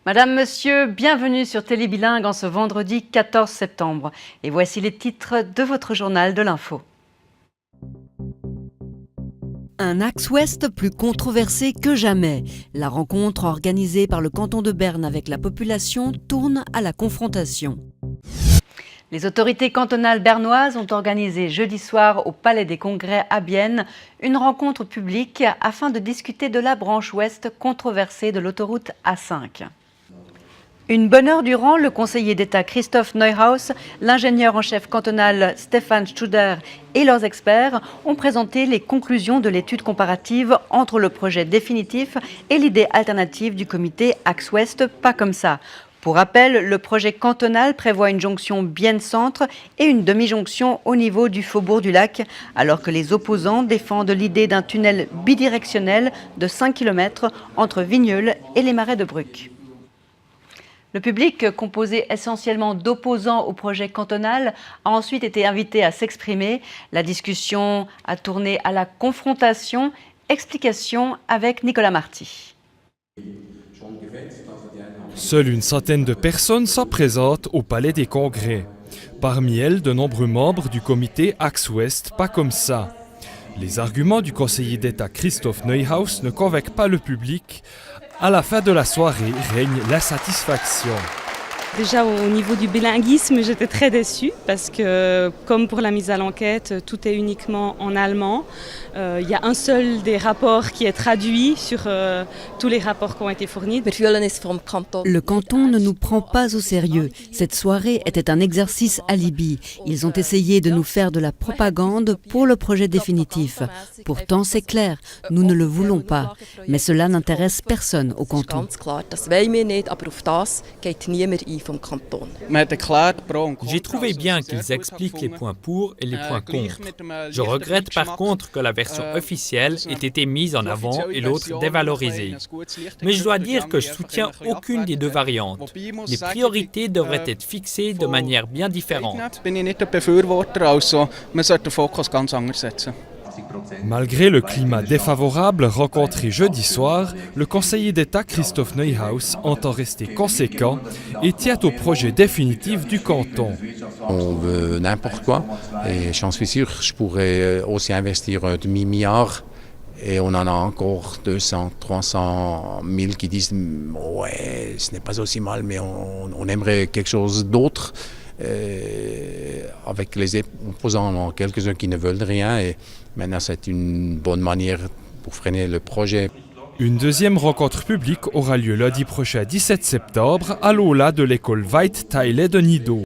Madame, Monsieur, bienvenue sur Télébilingue en ce vendredi 14 septembre. Et voici les titres de votre journal de l'info. Un axe ouest plus controversé que jamais. La rencontre organisée par le canton de Berne avec la population tourne à la confrontation. Les autorités cantonales bernoises ont organisé jeudi soir au Palais des Congrès à Bienne une rencontre publique afin de discuter de la branche ouest controversée de l'autoroute A5. Une bonne heure durant, le conseiller d'État Christoph Neuhaus, l'ingénieur en chef cantonal Stefan Studer et leurs experts ont présenté les conclusions de l'étude comparative entre le projet définitif et l'idée alternative du comité Axe Ouest Pas comme ça. Pour rappel, le projet cantonal prévoit une jonction Bienne-Centre et une demi-jonction au niveau du faubourg du Lac, alors que les opposants défendent l'idée d'un tunnel bidirectionnel de 5 km entre Vigneulles et les Marais de Bruck. Le public, composé essentiellement d'opposants au projet cantonal, a ensuite été invité à s'exprimer. La discussion a tourné à la confrontation. Explication avec Nicolas Marty. Seule une centaine de personnes sont présentes au Palais des Congrès. Parmi elles, de nombreux membres du comité Axe Ouest Pas comme ça. Les arguments du conseiller d'État Christoph Neuhaus ne convainquent pas le public. À la fin de la soirée, règne l'insatisfaction. Déjà au niveau du bilinguisme, j'étais très déçue parce que comme pour la mise à l'enquête, tout est uniquement en allemand. Il y a un seul des rapports qui est traduit sur tous les rapports qui ont été fournis. Le canton ne nous prend pas au sérieux. Cette soirée était un exercice alibi. Ils ont essayé de nous faire de la propagande pour le projet définitif. Pourtant, c'est clair, nous ne le voulons pas. Mais cela n'intéresse personne au canton. J'ai trouvé bien qu'ils expliquent les points pour et les points contre. Je regrette par contre que la version officielle ait été mise en avant et l'autre dévalorisée. Mais je dois dire que je soutiens aucune des deux variantes. Les priorités devraient être fixées de manière bien différente. Malgré le climat défavorable rencontré jeudi soir, le conseiller d'État Christoph Neuhaus entend rester conséquent et tient au projet définitif du canton. On veut n'importe quoi et j'en suis sûr, je pourrais aussi investir un demi-milliard et on en a encore 200, 300 000 qui disent « ouais, ce n'est pas aussi mal, mais on aimerait quelque chose d'autre ». Avec les opposants, quelques-uns qui ne veulent rien et maintenant c'est une bonne manière pour freiner le projet. Une deuxième rencontre publique aura lieu lundi prochain 17 septembre à l'Aula de l'école Veit Thailey de Nidau.